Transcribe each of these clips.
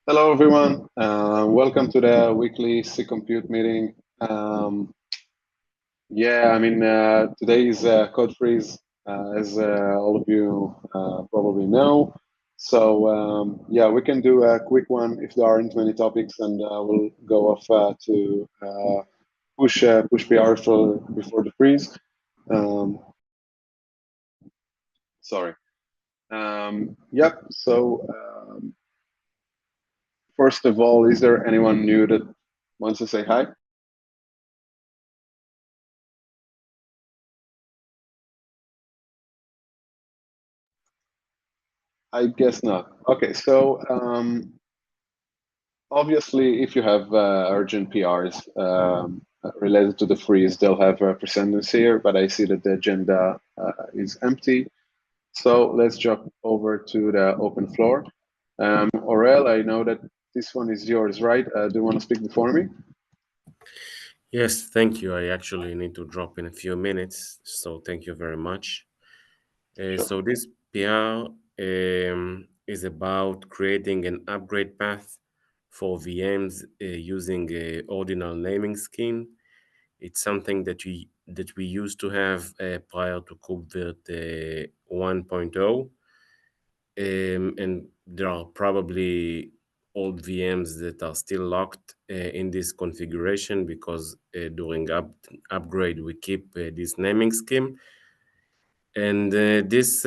Hello, everyone. Welcome to the weekly SIG Compute meeting. Today is Code Freeze, as all of you probably know. So, we can do a quick one if there aren't many topics, and we'll go off to push PR before the freeze. Sorry. First of all, is there anyone new that wants to say hi? I guess not. Okay, so obviously, if you have urgent PRs related to the freeze, they'll have a presenters here, but I see that the agenda is empty. So let's jump over to the open floor. Aurel, I know that this one is yours, right? Do you want to speak before me? Yes, thank you. I actually need to drop in a few minutes, so thank you very much. Sure. So this PR is about creating an upgrade path for VMs using a ordinal naming scheme. It's something that we used to have prior to KubeVirt 1.0, and there are probably old VMs that are still locked in this configuration because during upgrade we keep this naming scheme. And this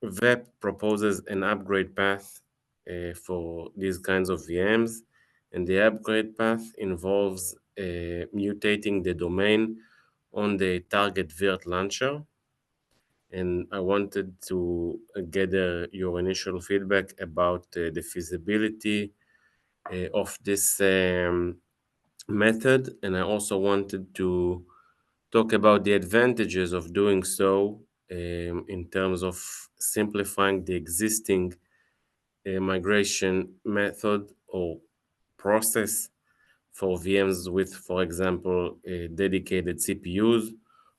VEP proposes an upgrade path for these kinds of VMs, and the upgrade path involves mutating the domain on the target Virt launcher. And I wanted to gather your initial feedback about the feasibility of this method, and I also wanted to talk about the advantages of doing so in terms of simplifying the existing migration method or process for VMs with, for example, dedicated CPUs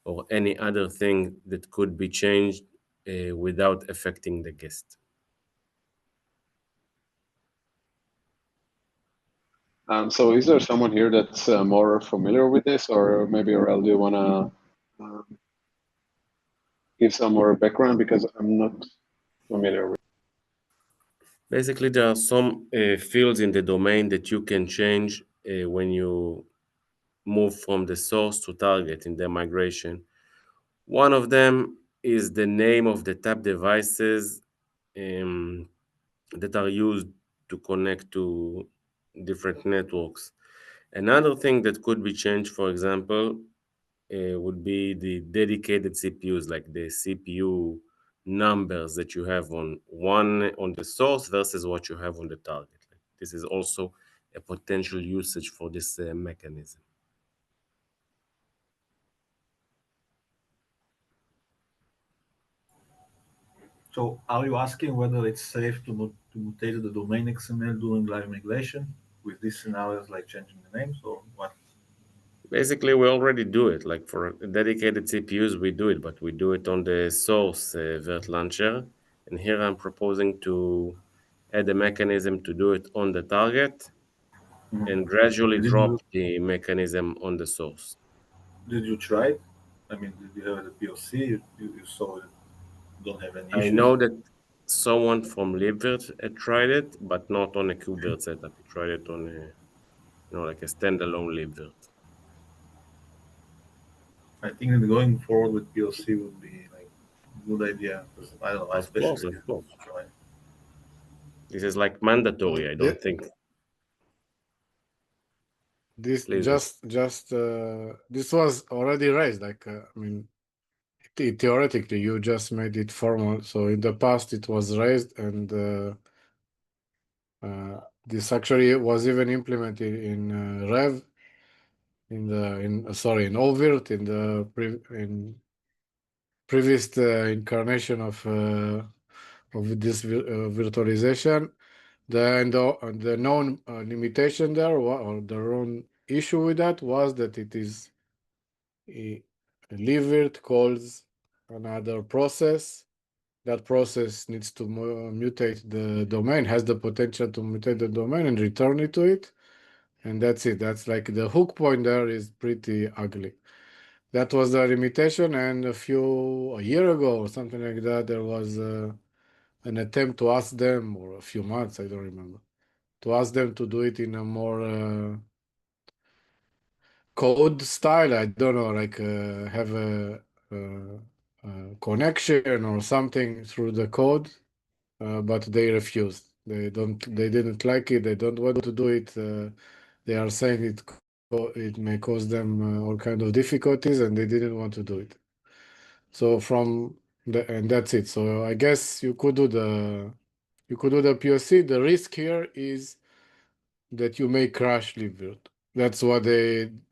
or any other thing that could be changed without affecting the guest. So is there someone here that's more familiar with this, or maybe Aurel, do you want to give some more background because I'm not familiar with. Basically, there are some fields in the domain that you can change when you move from the source to target in the migration. One of them is the name of the tab devices um, that are used to connect to different networks. Another thing that could be changed, for example, would be the dedicated CPUs, like the CPU numbers that you have on the source versus what you have on the target. This is also a potential usage for this mechanism. So are you asking whether it's safe to mutate the domain XML during live migration with these scenarios like changing the names or what? Basically, we already do it. Like for dedicated CPUs, we do it, but we do it on the source Virt launcher. And here I'm proposing to add a mechanism to do it on the target and gradually Did you drop the mechanism on the source. did you try it? I mean, did you have the POC? You saw it. Don't have any I issues. know that someone from LibVirt had tried it, but not on a KubeVirt setup. He tried it on like a standalone LibVirt. I think that going forward with POC would be like a good idea because I don't know, Of course, especially of course. try. This is like mandatory. I Yeah, don't think. this Please. this was already raised. Theoretically, you just made it formal. So in the past, it was raised, and this actually was even implemented in Rev in Ovirt in previous incarnation of this virtualization. The known limitation there, or the known issue with that, was that it is leave it calls another process that process needs to mutate the domain, has the potential to mutate the domain and return it to it. And that's it. That's like the hook point there is pretty ugly. That was the limitation. And a year ago or something like that, there was an attempt to ask them, or a few months, I don't remember, to ask them to do it in a more code style. I don't know, like have a connection or something through the code, but they refused. They didn't like it. They don't want to do it. They are saying it may cause them all kind of difficulties, and they didn't want to do it. So and that's it. So I guess you could do the POC. The risk here is that you may crash libvirt. This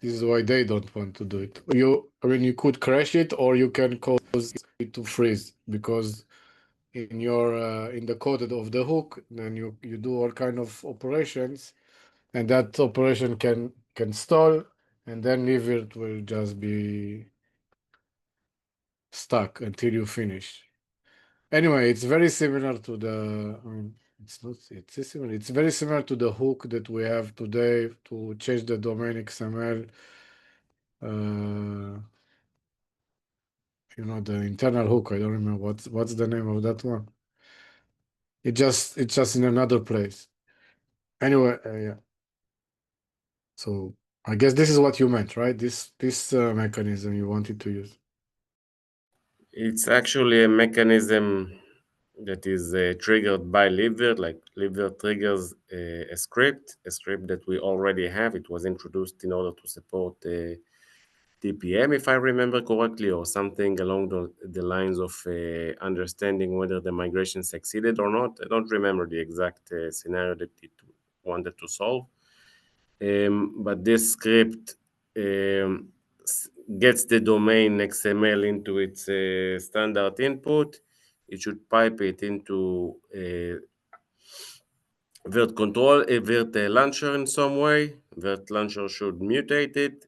is why they don't want to do it. You could crash it, or you can cause it to freeze, because in the code of the hook, then you do all kind of operations, and that operation can stall, and then libvirt will just be stuck until you finish. Anyway, it's very similar to it's similar. It's very similar to the hook that we have today to change the domain XML. The internal hook. I don't remember what's the name of that one. It's just in another place. Anyway, yeah. So I guess this is what you meant, right? This mechanism you wanted to use. It's actually a mechanism that is triggered by libvirt. Like libvirt triggers a script that we already have. It was introduced in order to support TPM, if I remember correctly, or something along the lines of understanding whether the migration succeeded or not. I don't remember the exact scenario that it wanted to solve. But this script gets the domain XML into its standard input. It should pipe it into virt control, a virt launcher in some way. Virt launcher should mutate it,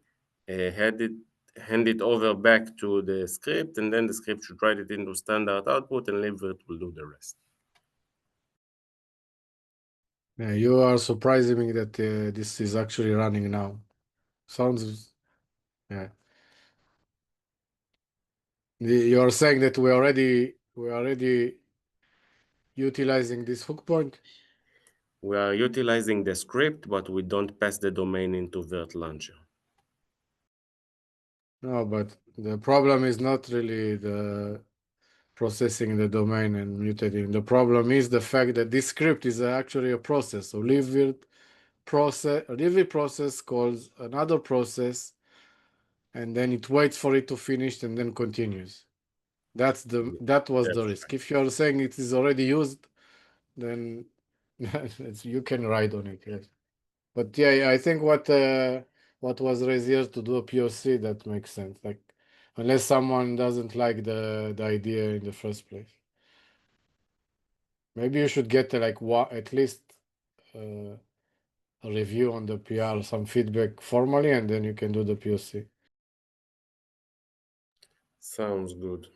hand it over back to the script, and then the script should write it into standard output, and libvirt will do the rest. Yeah, you are surprising me that this is actually running now. Sounds, yeah. You are saying that we're already utilizing this hook point? We are utilizing the script, but we don't pass the domain into virt launcher. No, but the problem is not really the processing the domain and mutating. The problem is the fact that this script is actually a process. So libvirt process calls another process, and then it waits for it to finish and then continues. That was the risk. If you're saying it is already used, then you can ride on it. Yes. But yeah, I think what was raised here to do a POC, that makes sense. Like, unless someone doesn't like the idea in the first place, maybe you should get at least a review on the PR, some feedback formally, and then you can do the POC. Sounds good.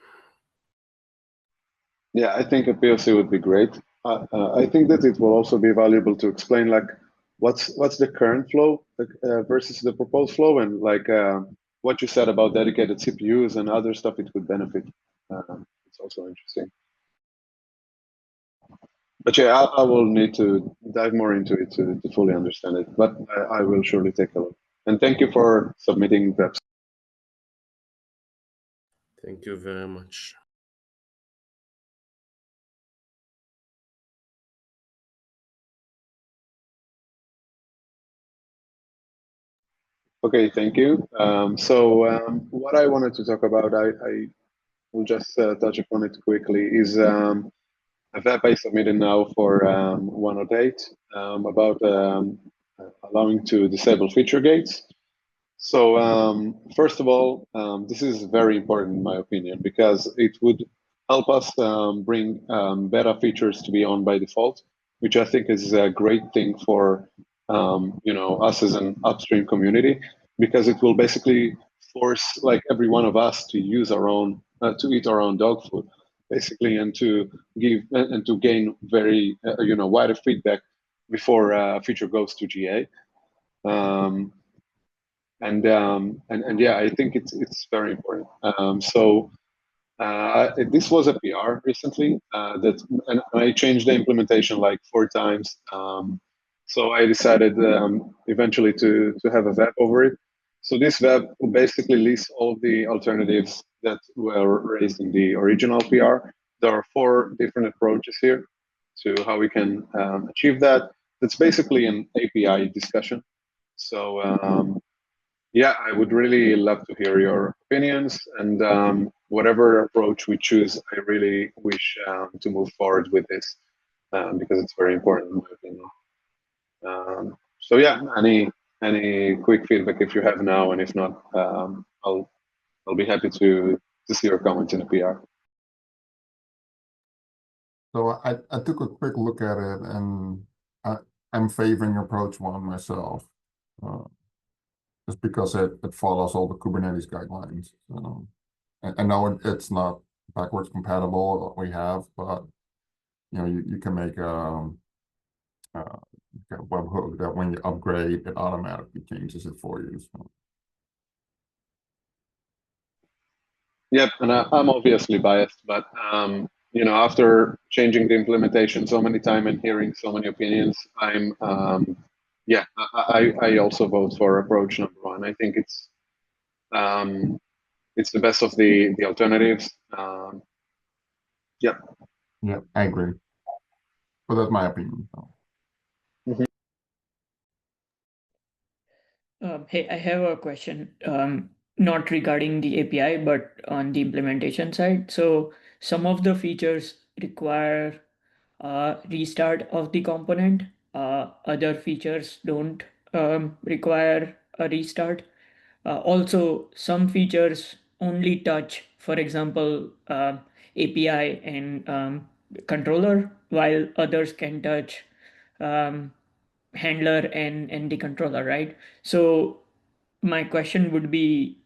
Yeah, I think a POC would be great. I think that it will also be valuable to explain like what's the current flow versus the proposed flow, and like what you said about dedicated CPUs and other stuff it would benefit. It's also interesting. But yeah, I will need to dive more into it to fully understand it. But I will surely take a look. And thank you for submitting that. Thank you very much. Okay, thank you. What I wanted to talk about, I will just touch upon it quickly, is a web I submitted now for 108 about allowing to disable feature gates. So first of all, this is very important in my opinion, because it would help us bring beta features to be on by default, which I think is a great thing for us as an upstream community, because it will basically force like every one of us to use our own to eat our own dog food. basically, and to give and to gain very wider feedback before a feature goes to GA. And yeah, I think it's very important. This was a PR recently and I changed the implementation like 4 times. So I decided eventually to have a web over it. So this web will basically lists all of the alternatives that were raised in the original PR. There are 4 different approaches here to how we can achieve that. It's basically an API discussion. So yeah, I would really love to hear your opinions, and whatever approach we choose, I really wish to move forward with this because it's very important in my opinion. So yeah, any quick feedback if you have now, and if not, I'll be happy to see your comments in the PR. So I took a quick look at it, and I'm favoring approach 1 myself, just because it follows all the Kubernetes guidelines. I know it's not backwards compatible what we have, but you can make a webhook that when you upgrade, it automatically changes it for you. So. Yep, and I'm obviously biased, but after changing the implementation so many times and hearing so many opinions, I also vote for approach number 1. I think it's the best of the alternatives. Yeah, I agree. But that's my opinion. So. Hey, I have a question, not regarding the API, but on the implementation side. So some of the features require restart of the component. Other features don't require a restart. Also, some features only touch, for example, API and controller, while others can touch handler and the controller, right? So my question would be,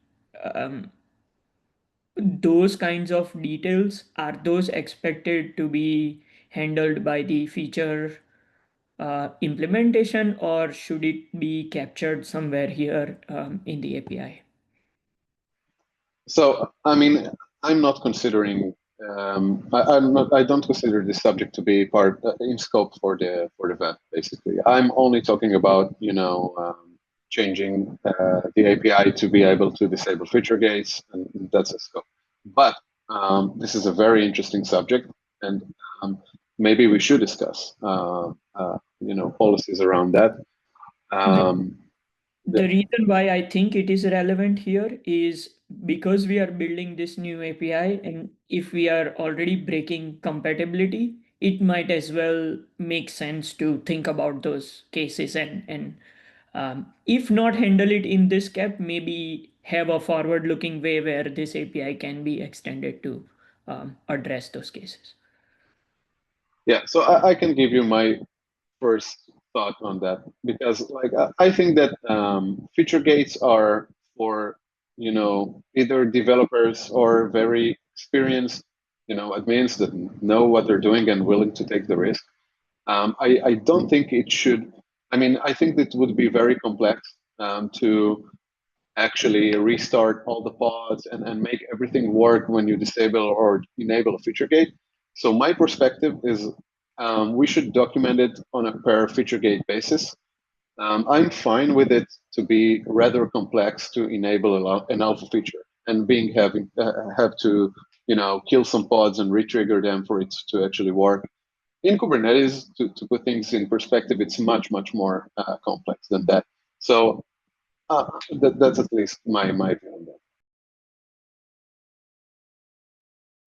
those kinds of details, are those expected to be handled by the feature implementation, or should it be captured somewhere here in the API? So I mean, I'm not considering. I don't consider this subject to be part in scope for the web. Basically, I'm only talking about changing the API to be able to disable feature gates, and that's a scope. But this is a very interesting subject, and maybe we should discuss policies around that. The reason why I think it is relevant here is because we are building this new API, and if we are already breaking compatibility, it might as well make sense to think about those cases and if not handle it in this cap, maybe have a forward-looking way where this API can be extended to address those cases. Yeah, so I can give you my first thought on that, because I think that feature gates are for either developers or very experienced admins that know what they're doing and willing to take the risk. I don't think it should. I mean, I think it would be very complex to actually restart all the pods and make everything work when you disable or enable a feature gate. So my perspective is we should document it on a per feature gate basis. I'm fine with it to be rather complex to enable an alpha feature and have to kill some pods and retrigger them for it to actually work. In Kubernetes, to put things in perspective, it's much more complex than that. So that's at least my view on that.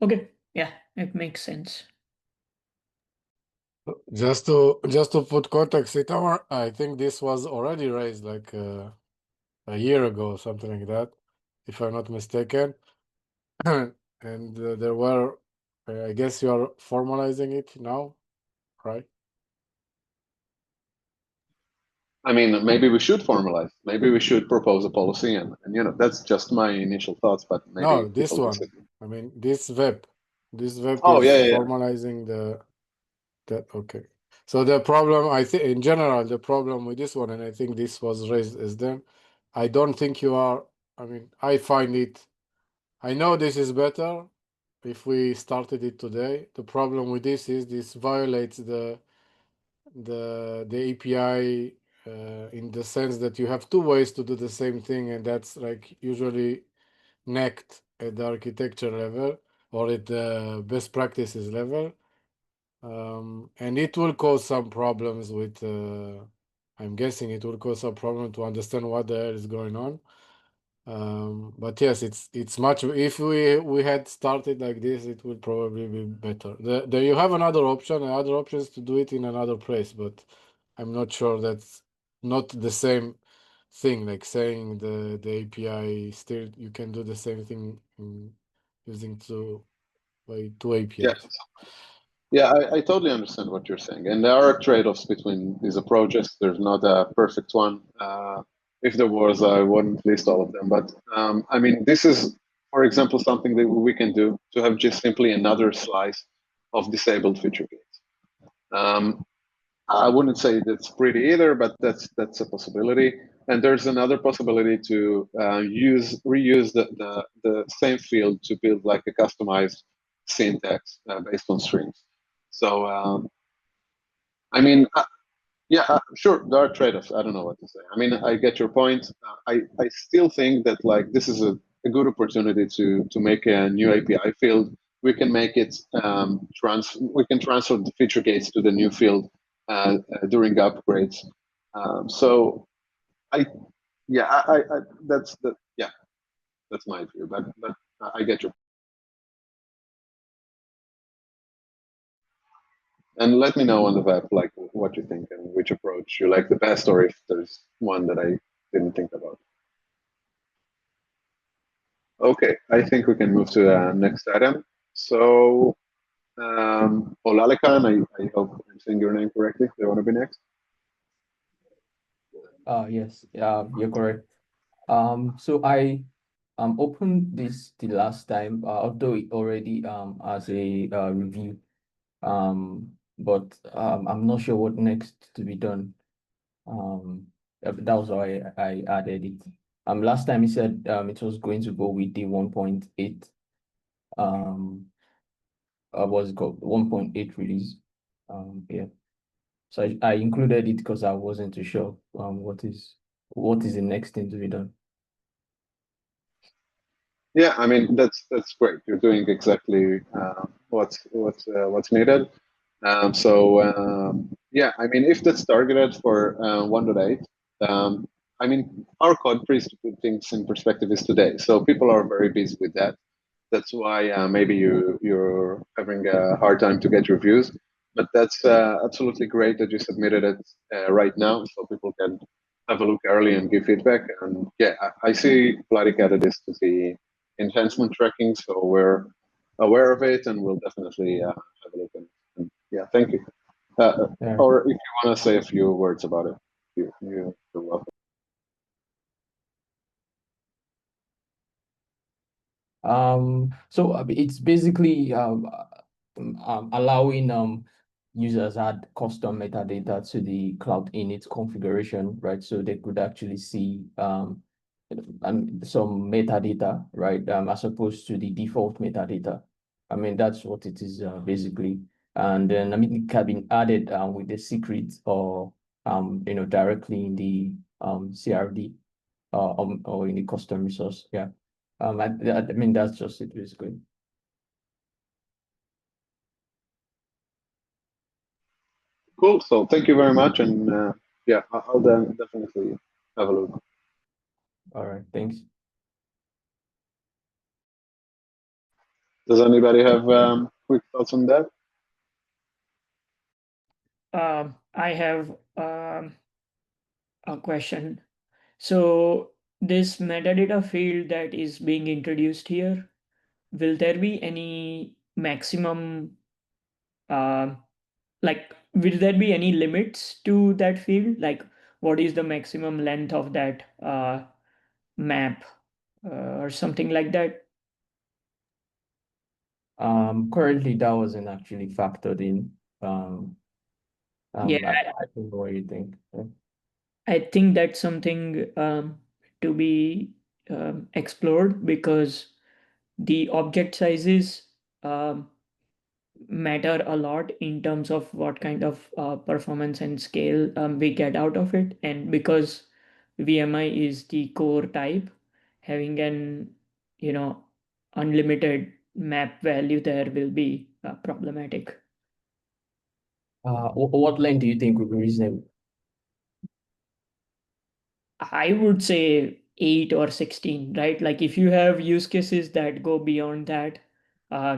Okay, yeah, it makes sense. Just to put context, Itamar, I think this was already raised like a year ago, something like that, if I'm not mistaken. And there were, I guess you are formalizing it now, right? I mean, maybe we should formalize. Maybe we should propose a policy, and that's just my initial thoughts. But maybe No, this people one. disagree. I mean, this web. This web Oh, page yeah, yeah. formalizing that. Okay. So the problem, I think, in general, the problem with this one, and I think this was raised as then, I don't think you are. I mean, I find it. I know this is better if we started it today. The problem with this is this violates the API in the sense that you have two ways to do the same thing, and that's like usually necked at the architecture level or at the best practices level. And it will cause some problems with, I'm guessing it will cause some problem to understand what the hell is going on. But yes, it's much, if we had started like this, it would probably be better. There you have another option, and other options to do it in another place, but I'm not sure that's not the same thing, like saying the API still, you can do the same thing using two APIs. Yeah. Yeah, I totally understand what you're saying. And there are trade-offs between these approaches. There's not a perfect one. If there was, I wouldn't list all of them. But I mean, this is, for example, something that we can do to have just simply another slice of disabled feature gates. I wouldn't say that's pretty either, but that's a possibility. And there's another possibility to reuse the same field to build like a customized syntax based on strings. So I mean, yeah, sure, there are trade-offs. I don't know what to say. I mean, I get your point. I still think that like this is a good opportunity to make a new API field. We can make it we can transfer the feature gates to the new field during upgrades. So that's that's my view. But I get your. And let me know on the web like what you think and which approach you like the best, or if there's one that I didn't think about. Okay, I think we can move to the next item. So, Olalekan, I hope I'm saying your name correctly. Do you want to be next? Yes, you're correct. So I opened this the last time, although it already as a review. But I'm not sure what next to be done. That was why I added it. Last time he said it was going to go with the 1.8 what's it called, 1.8 release. Yeah. So I included it because I wasn't too sure what is the next thing to be done. Yeah, I mean that's great. You're doing exactly what's needed. Yeah, I mean if that's targeted for 1.8, I mean our code base to put things in perspective is today. So people are very busy with that. That's why maybe you're having a hard time to get reviews. But that's absolutely great that you submitted it right now, so people can have a look early and give feedback. And yeah, I see Vladik added this to the enhancement tracking, so we're aware of it, and we'll definitely have a look. And yeah, thank you. Yeah. Or if you want to say a few words about it, you're welcome. So it's basically allowing users add custom metadata to the cloud init configuration, right? So they could actually see some metadata, right? As opposed to the default metadata. I mean, that's what it is basically. And then I mean it can be added with the secret or directly in the CRD or in the custom resource. Yeah. I mean, that's just it, basically. Cool. So thank you very much, and yeah, I'll then definitely have a look. All right, thanks. Does anybody have quick thoughts on that? I have a question. So this metadata field that is being introduced here, will there be any maximum, like, will there be any limits to that field? Like, what is the maximum length of that map or something like that? Currently that wasn't actually factored in. Yeah, I don't know what you think. I think that's something to be explored, because the object sizes matter a lot in terms of what kind of performance and scale we get out of it. And because VMI is the core type, having an unlimited map value there will be problematic. What length do you think would be reasonable? I would say 8 or 16, right? Like if you have use cases that go beyond that,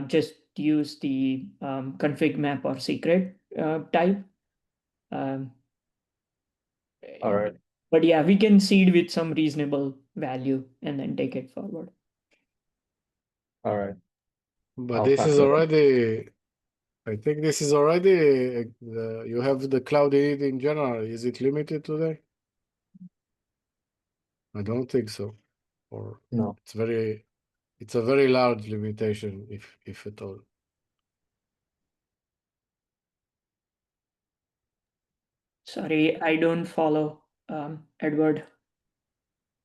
just use the config map or secret type. Um, All right. but yeah, we can seed with some reasonable value and then take it forward. All right. But I'll this is factor that. already, I think this is already, you have the cloud init in general. Is it limited today? I don't think so. Or No. it's a very large limitation, if at all. Sorry, I don't follow, Edward.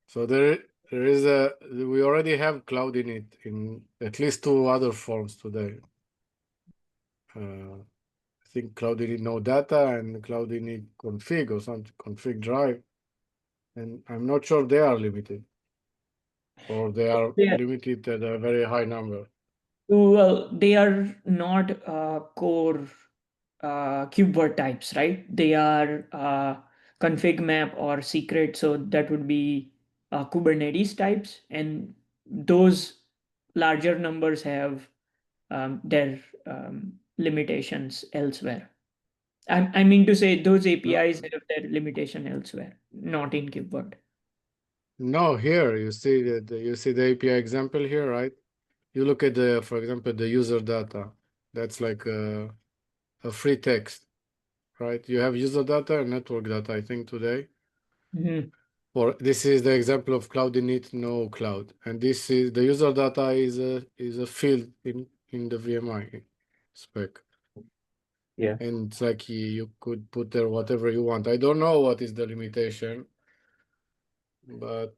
So there is we already have cloud init in at least 2 other forms today. I think cloud init no data and cloud init config or something, config drive. And I'm not sure they are limited, or they are Yeah. limited at a very high number. Well, they are not core KubeVirt types, right? They are config map or secret, so that would be Kubernetes types, and those larger numbers have their limitations elsewhere. I mean to say those APIs have their limitation elsewhere, not in KubeVirt. No, here you see the API example here, right? You look at for example, the user data. That's like a free text, right? You have user data and network data, I think today. Mhm. Or this is the example of cloud init, no cloud, and this is the user data is a field in the VMI spec. Yeah. And it's like you could put there whatever you want. I don't know what is the limitation, but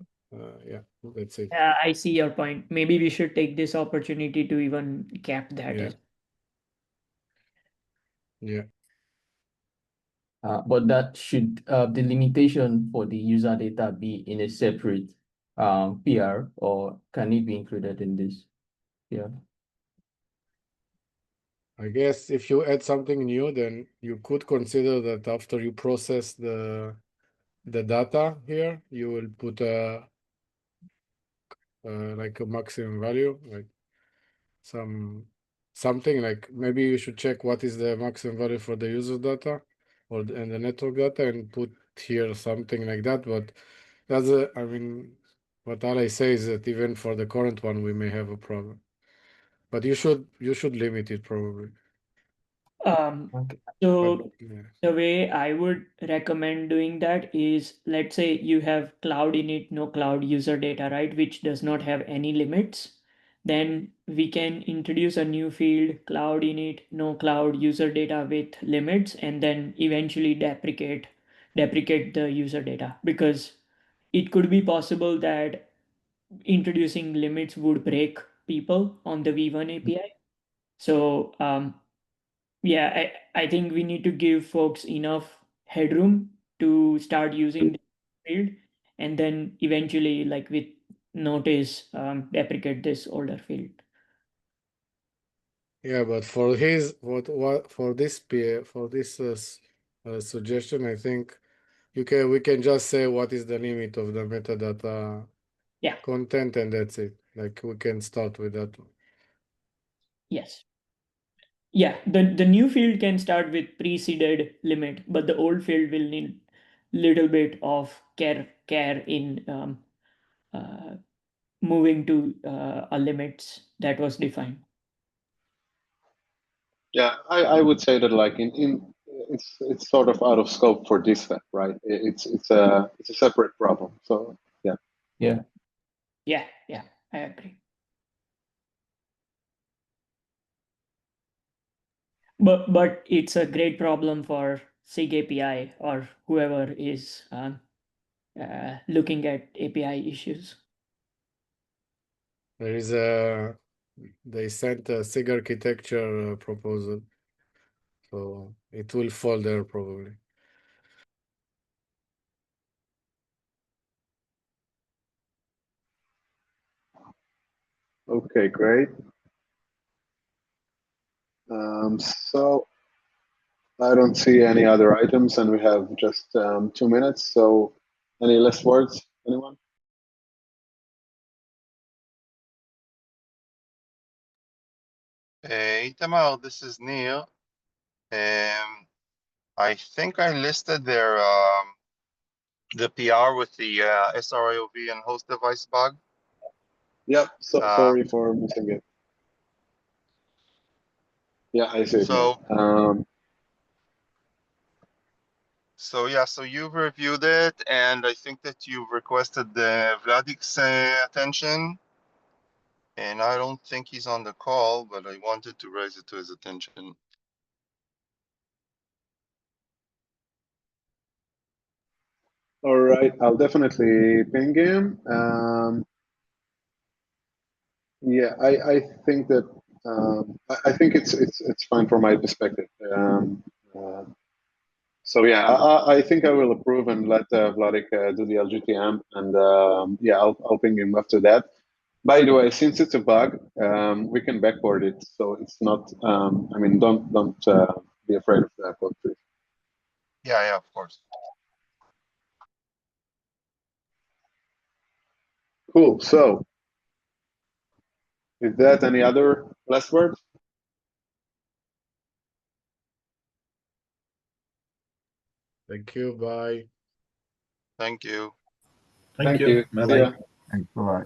yeah, that's it. I see your point. Maybe we should take this opportunity to even cap that. Yeah. Yeah. But that should the limitation for the user data be in a separate PR, or can it be included in this? Yeah. I guess if you add something new, then you could consider that after you process the data here, you will put like a maximum value, like something like maybe you should check what is the maximum value for the user data and the network data and put here something like that. But I mean, what all I say is that even for the current one, we may have a problem. But you should limit it probably. Okay. So But yeah. the way I would recommend doing that is, let's say you have cloud init, no cloud user data, right, which does not have any limits. Then we can introduce a new field, cloud init, no cloud user data with limits, and then eventually deprecate the user data, because it could be possible that introducing limits would break people on the V1 API. So yeah, I think we need to give folks enough headroom to start using the field, and then eventually, like with notice, deprecate this older field. Yeah, but for his what for this suggestion, I think we can just say what is the limit of the metadata Yeah. content, and that's it. Like we can start with that one. Yes. Yeah, the new field can start with preceded limit, but the old field will need little bit of care in moving to a limits that was defined. Yeah, I would say that like in it's sort of out of scope for this step, right? It's a separate problem. So yeah. Yeah, I agree. But it's a great problem for SIG API or whoever is looking at API issues. There is they sent a SIG architecture proposal, so it will fall there probably. Okay, great. So I don't see any other items, and we have just 2 minutes. So any last words, anyone? Itamar, this is Nir. I think I listed their the PR with the SRIOV and host device bug. Yep. So sorry for missing it. Yeah, I see it now. So yeah, so you've reviewed it, and I think that you've requested the Vladik's attention. And I don't think he's on the call, but I wanted to raise it to his attention. All right, I'll definitely ping him. Yeah, I think that I think it's fine from my perspective. So yeah, I think I will approve and let Vladik do the LGTM, and yeah, I'll ping him after that. By the way, since it's a bug, we can backward it, so it's not. I mean, don't be afraid of that code freeze. Yeah, of course. Cool. So, is that any other last words? Thank you. Bye. Thank you. Thank you. See Bye-bye. ya. Thanks, bye.